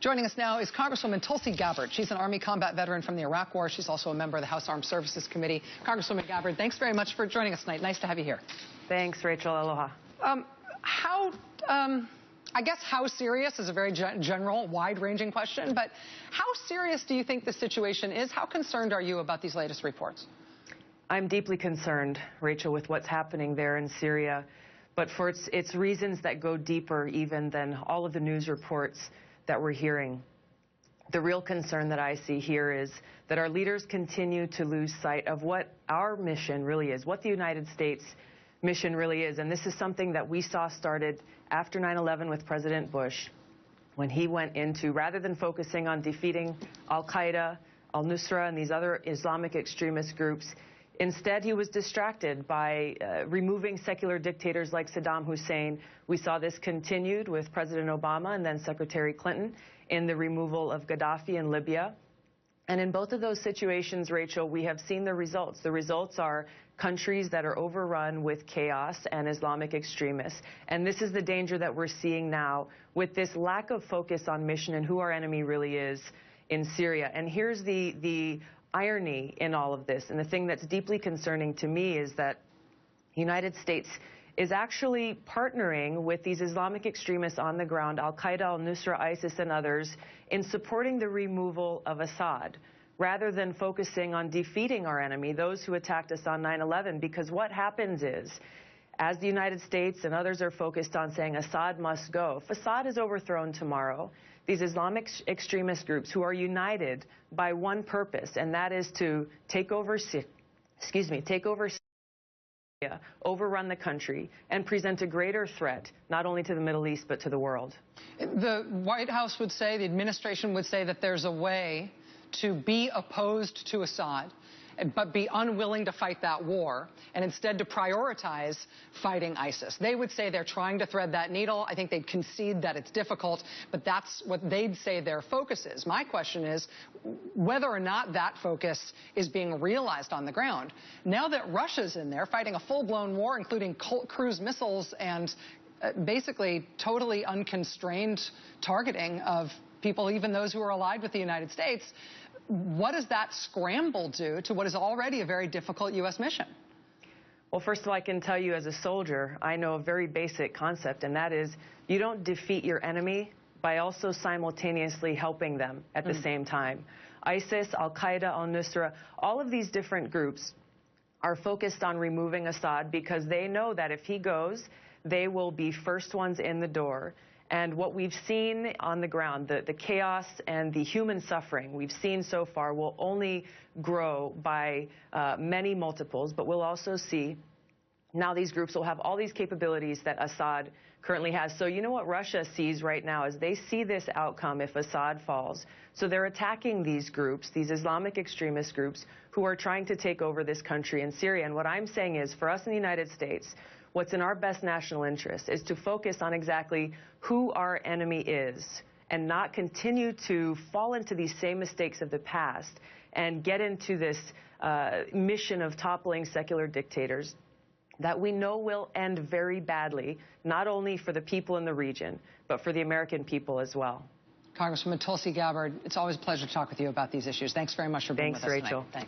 Joining us now is Congresswoman Tulsi Gabbard. She's an Army combat veteran from the Iraq War. She's also a member of the House Armed Services Committee. Congresswoman Gabbard, thanks very much for joining us tonight. Nice to have you here. Thanks, Rachel. Aloha. I guess how serious is a very general, wide-ranging question, but how serious do you think the situation is? How concerned are you about these latest reports? I'm deeply concerned, Rachel, with what's happening there in Syria, but for its reasons that go deeper even than all of the news reports that we're hearing. The real concern that I see here is that our leaders continue to lose sight of what our mission really is, what the United States mission really is. And this is something that we saw started after 9/11 with President Bush, when he went into, rather than focusing on defeating al-Qaeda, al-Nusra, and these other Islamic extremist groups, instead, he was distracted by removing secular dictators like Saddam Hussein. We saw this continued with President Obama and then Secretary Clinton in the removal of Gaddafi in Libya. And in both of those situations, Rachel, we have seen the results. The results are countries that are overrun with chaos and Islamic extremists. And this is the danger that we're seeing now with this lack of focus on mission and who our enemy really is in Syria. And here's the irony in all of this, and the thing that's deeply concerning to me is that the United States is actually partnering with these Islamic extremists on the ground, al-Qaeda, al-Nusra, ISIS, and others, in supporting the removal of Assad, rather than focusing on defeating our enemy, those who attacked us on 9/11. Because what happens is, as the United States and others are focused on saying Assad must go, if Assad is overthrown tomorrow, these Islamic extremist groups who are united by one purpose, and that is to take over Syria, overrun the country, and present a greater threat, not only to the Middle East, but to the world. The White House would say, the administration would say that there's a way to be opposed to Assad, but be unwilling to fight that war, and instead to prioritize fighting ISIS. They would say they're trying to thread that needle. I think they'd concede that it's difficult, but that's what they'd say their focus is. My question is whether or not that focus is being realized on the ground. Now that Russia's in there fighting a full-blown war, including cruise missiles and basically totally unconstrained targeting of people, even those who are allied with the United States, what does that scramble do to what is already a very difficult U.S. mission? Well, first of all, I can tell you as a soldier, I know a very basic concept, and that is you don't defeat your enemy by also simultaneously helping them at the same time. ISIS, al-Qaeda, al-Nusra, all of these different groups are focused on removing Assad because they know that if he goes, they will be first ones in the door. And what we've seen on the ground, the chaos and the human suffering we've seen so far will only grow by many multiples, but we'll also see now these groups will have all these capabilities that Assad currently has. So you know what Russia sees right now is they see this outcome if Assad falls. So they're attacking these groups, these Islamic extremist groups, who are trying to take over this country in Syria. And what I'm saying is, for us in the United States, what's in our best national interest is to focus on exactly who our enemy is and not continue to fall into these same mistakes of the past and get into this mission of toppling secular dictators that we know will end very badly, not only for the people in the region, but for the American people as well. Congresswoman Tulsi Gabbard, it's always a pleasure to talk with you about these issues. Thanks very much for being with us tonight. Thanks, Rachel. Thanks.